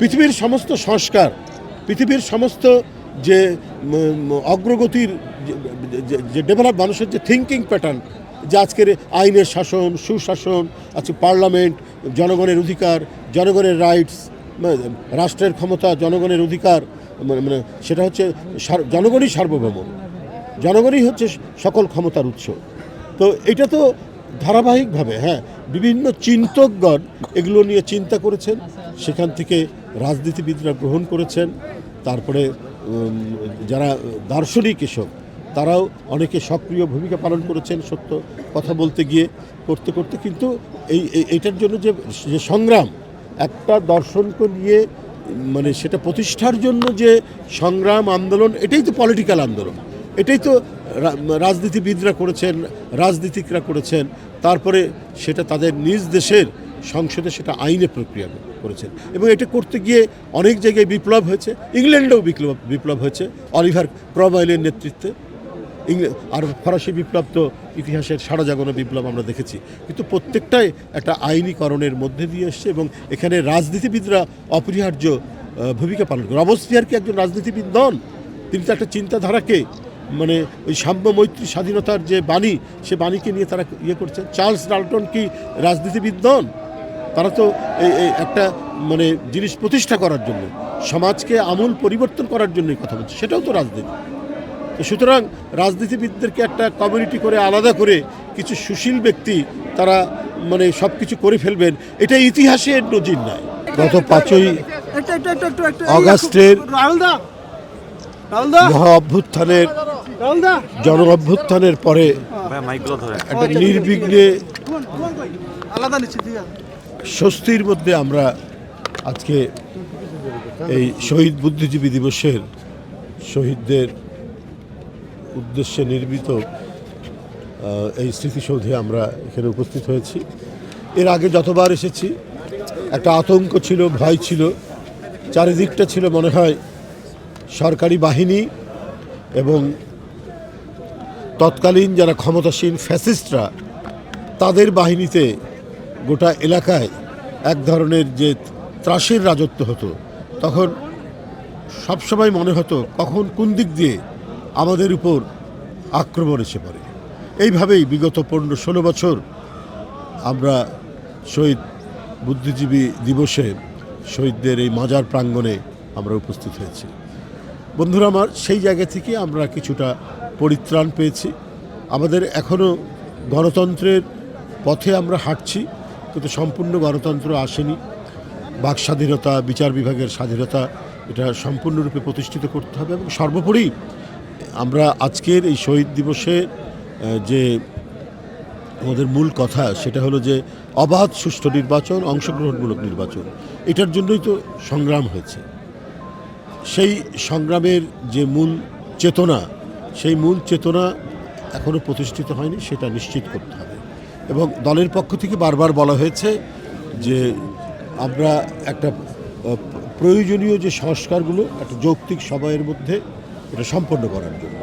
পৃথিবীর সমস্ত সংস্কার, পৃথিবীর সমস্ত যে অগ্রগতির যে ডেভেলপ, মানুষের যে থিঙ্কিং প্যাটার্ন, যে আজকের আইনের শাসন, সুশাসন, আজকে পার্লামেন্ট, জনগণের অধিকার, জনগণের রাইটস, রাষ্ট্রের ক্ষমতা, জনগণের অধিকার, মানে সেটা হচ্ছে জনগণই সার্বভৌম, জনগণই হচ্ছে সকল ক্ষমতার উৎস। তো এটা তো ধারাবাহিকভাবে বিভিন্ন চিন্তকগণ এগুলো নিয়ে চিন্তা করেছেন, সেখান থেকে রাজনীতিবিদরা গ্রহণ করেছেন। তারপরে যারা দার্শনিক এসব, তারাও অনেকে সক্রিয় ভূমিকা পালন করেছেন সত্য কথা বলতে গিয়ে, করতে করতে। কিন্তু এইটার জন্য যে সংগ্রাম, একটা দর্শনকে নিয়ে মানে সেটা প্রতিষ্ঠার জন্য যে সংগ্রাম, আন্দোলন, এটাই তো পলিটিক্যাল আন্দোলন, এটাই তো রাজনীতিবিদরা করেছেন, রাজনীতিকরা করেছেন। তারপরে সেটা তাদের নিজ দেশের সংসদে সেটা আইনে প্রক্রিয়া করেছেন, এবং এটা করতে গিয়ে অনেক জায়গায় বিপ্লব হয়েছে। ইংল্যান্ডেও বিপ্লব হয়েছে অলিভার ক্রমওয়েলের নেতৃত্বে। আর ফরাসি বিপ্লব তো ইতিহাসের সারা জাগানো বিপ্লব আমরা দেখেছি, কিন্তু প্রত্যেকটাই একটা আইনীকরণের মধ্যে দিয়ে এসছে, এবং এখানে রাজনীতিবিদরা অপরিহার্য ভূমিকা পালন করে। রবসপিয়ার কি একজন রাজনীতিবিদ নন? তিনি তো একটা চিন্তাধারাকে, মানে ওই সাম্য, মৈত্রী, স্বাধীনতার যে বাণী, সে বাণীকে নিয়ে তারা করছেন। চার্লস ডাল্টন কি রাজনীতিবিদ নন? তারা তো এই একটা মানে জিনিস প্রতিষ্ঠা করার জন্য, সমাজকে আমূল পরিবর্তন করার জন্যই কথা বলছে, সেটাও তো রাজনীতি। তো সুতরাং রাজনীতিবিদদেরকে একটা কমিউনিটি করে, আলাদা করে কিছু সুশীল ব্যক্তি তারা মানে সব কিছু করে ফেলবেন, এটা ইতিহাসের নজির নাই। গত 5ই অগাস্টের মহা অভ্যুত্থানের, জন অভ্যুত্থানের পরে একটা নির্বিঘ্নে স্বস্তির মধ্যে আমরা আজকে এই শহীদ বুদ্ধিজীবী দিবসের শহীদদের উদ্দেশ্যে নির্মিত এই স্মৃতিসৌধে আমরা এখানে উপস্থিত হয়েছি। এর আগে যতবার এসেছি একটা আতঙ্ক ছিল, ভয় ছিল, চারিদিকটা ছিল মনে হয় সরকারি বাহিনী এবং তৎকালীন যারা ক্ষমতাসীন ফ্যাসিস্টরা, তাদের বাহিনীতে গোটা এলাকায় এক ধরনের যে ত্রাসের রাজত্ব হতো। তখন সবসময় মনে হতো কখন কোন দিক দিয়ে আমাদের উপর আক্রমণ এসে পড়ে। এইভাবেই বিগত 15-16 বছর আমরা শহীদ বুদ্ধিজীবী দিবসে শহীদদের এই মাজার প্রাঙ্গণে আমরা উপস্থিত হয়েছি। বন্ধুরা আমার, সেই জায়গা থেকে আমরা কিছুটা পরিত্রাণ পেয়েছি। আমাদের এখনও গণতন্ত্রের পথে আমরা হাঁটছি, কিন্তু সম্পূর্ণ গণতন্ত্র আসেনি। বাক স্বাধীনতা, বিচার বিভাগের স্বাধীনতা, এটা সম্পূর্ণরূপে প্রতিষ্ঠিত করতে হবে। এবং সর্বোপরি আমরা আজকের এই শহীদ দিবসে যে আমাদের মূল কথা, সেটা হলো যে অবাধ সুষ্ঠু নির্বাচন, অংশগ্রহণমূলক নির্বাচন, এটার জন্যই তো সংগ্রাম হয়েছে। সেই সংগ্রামের যে মূল চেতনা, সেই মূল চেতনা এখনও প্রতিষ্ঠিত হয়নি, সেটা নিশ্চিত করতে হবে। এবং দলের পক্ষ থেকে বারবার বলা হয়েছে যে আমরা একটা প্রয়োজনীয় যে সংস্কারগুলো একটা যৌক্তিক সময়ের মধ্যে এটা সম্পন্ন করার জন্য